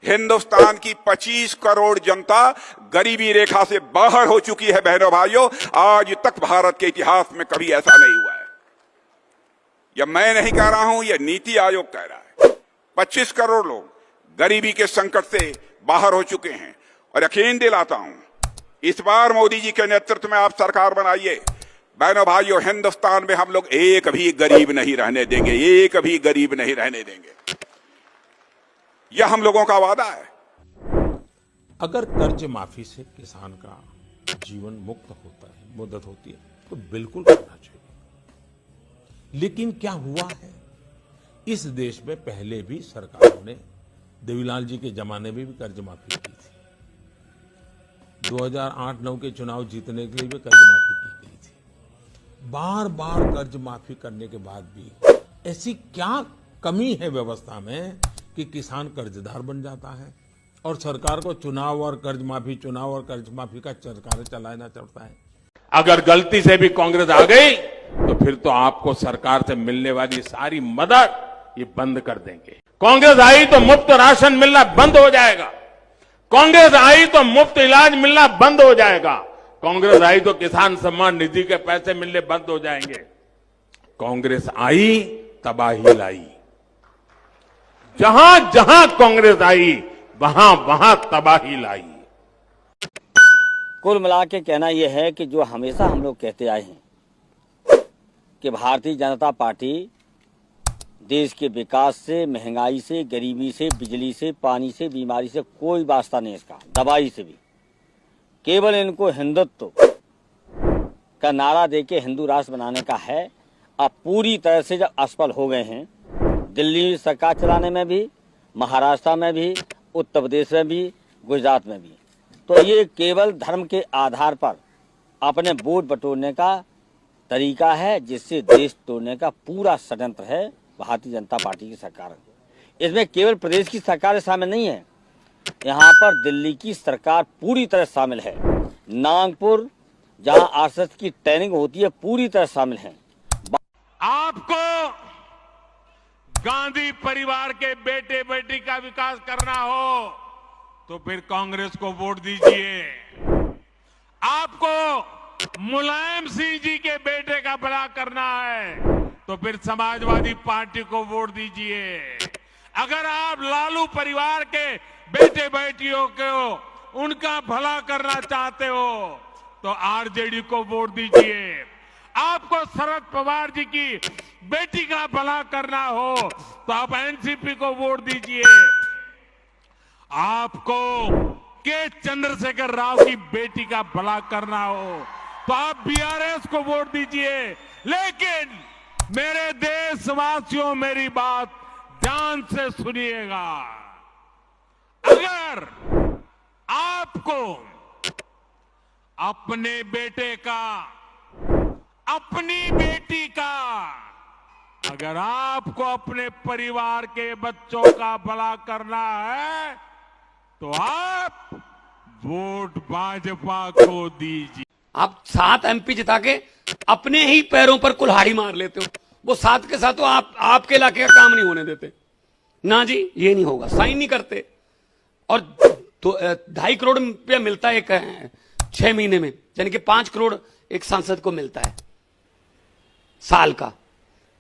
हिंदुस्तान की 25 करोड़ जनता गरीबी रेखा से बाहर हो चुकी है। बहनों भाइयों, आज तक भारत के इतिहास में कभी ऐसा नहीं हुआ है। यह मैं नहीं कह रहा हूं, यह नीति आयोग कह रहा है। 25 करोड़ लोग गरीबी के संकट से बाहर हो चुके हैं। और यकीन दिलाता हूं, इस बार मोदी जी के नेतृत्व में आप सरकार बनाइए। बहनों भाइयों, हिंदुस्तान में हम लोग एक भी गरीब नहीं रहने देंगे, एक भी गरीब नहीं रहने देंगे। यह हम लोगों का वादा है। अगर कर्ज माफी से किसान का जीवन मुक्त होता है, मदद होती है, तो बिल्कुल करना चाहिए। लेकिन क्या हुआ है, इस देश में पहले भी सरकारों ने, देवीलाल जी के जमाने में भी कर्ज माफी की थी। 2008-9 के चुनाव जीतने के लिए भी कर्ज माफी की गई थी। बार बार कर्ज माफी करने के बाद भी ऐसी क्या कमी है व्यवस्था में कि किसान कर्जदार बन जाता है और सरकार को चुनाव और कर्ज माफी का सरकार चलाना चलता है। अगर गलती से भी कांग्रेस आ गई तो फिर तो आपको सरकार से मिलने वाली सारी मदद ये बंद कर देंगे। कांग्रेस आई तो मुफ्त राशन मिलना बंद हो जाएगा। कांग्रेस आई तो मुफ्त इलाज मिलना बंद हो जाएगा। कांग्रेस आई तो किसान सम्मान निधि के पैसे मिलने बंद हो जाएंगे। कांग्रेस आई तबाही लाई। जहां जहां कांग्रेस आई वहां वहां तबाही लाई। कुल मिला के कहना यह है कि जो हमेशा हम लोग कहते आए हैं कि भारतीय जनता पार्टी देश के विकास से, महंगाई से, गरीबी से, बिजली से, पानी से, बीमारी से कोई वास्ता नहीं इसका, दवाई से भी। केवल इनको हिंदुत्व का नारा देके हिंदू राष्ट्र बनाने का है। अब पूरी तरह से जब असफल हो गए हैं, दिल्ली सरकार चलाने में भी, महाराष्ट्र में भी, उत्तर प्रदेश में भी, गुजरात में भी, तो ये केवल धर्म के आधार पर अपने वोट बटोरने का तरीका है, जिससे देश तोड़ने का पूरा षड्यंत्र है भारतीय जनता पार्टी की सरकार। इसमें केवल प्रदेश की सरकार शामिल नहीं है, यहाँ पर दिल्ली की सरकार पूरी तरह शामिल है। नागपुर जहाँ आरएसएस की ट्रेनिंग होती है पूरी तरह शामिल है। आपको गांधी परिवार के बेटे बेटी का विकास करना हो तो फिर कांग्रेस को वोट दीजिए। आपको मुलायम सिंह जी के बेटे का भला करना है तो फिर समाजवादी पार्टी को वोट दीजिए। अगर आप लालू परिवार के बेटे बेटियों को उनका भला करना चाहते हो तो आरजेडी को वोट दीजिए। आपको शरद पवार जी की बेटी का भला करना हो तो आप एनसीपी को वोट दीजिए। आपको के चंद्रशेखर राव की बेटी का भला करना हो तो आप बीआरएस को वोट दीजिए। लेकिन मेरे देशवासियों, मेरी बात ध्यान से सुनिएगा। अगर आपको अपने बेटे का, अपनी बेटी का, अगर आपको अपने परिवार के बच्चों का भला करना है तो आप वोट भाजपा को दीजिए। आप 7 एमपी जिता के अपने ही पैरों पर कुल्हाड़ी मार लेते हो। वो 7 के साथ तो आपके इलाके का काम नहीं होने देते ना जी, ये नहीं होगा, साइन नहीं करते। और 2.5 करोड़ रुपया मिलता है 6 महीने में, यानी कि 5 करोड़ एक सांसद को मिलता है साल का।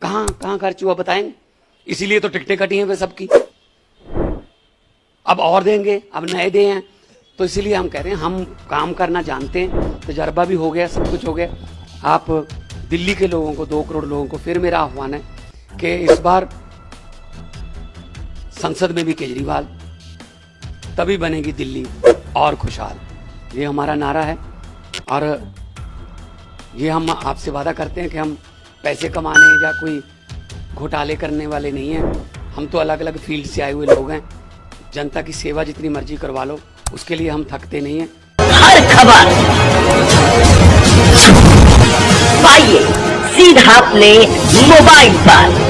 कहां खर्च हुआ बताएंगे? इसीलिए तो टिकटें कटी हैं वे सबकी। अब और देंगे, अब नए दे हैं, तो इसीलिए हम कह रहे हैं हम काम करना जानते हैं, तजर्बा भी हो गया, सब कुछ हो गया। आप दिल्ली के लोगों को, 2 करोड़ लोगों को फिर मेरा आह्वान है कि इस बार संसद में भी केजरीवाल, तभी बनेगी दिल्ली और खुशहाल। ये हमारा नारा है और ये हम आपसे वादा करते हैं कि हम पैसे कमाने या कोई घोटाले करने वाले नहीं हैं। हम तो अलग अलग फील्ड से आए हुए लोग हैं। जनता की सेवा जितनी मर्जी करवा लो, उसके लिए हम थकते नहीं हैं। हर खबर पाइए सीधा अपने मोबाइल पर।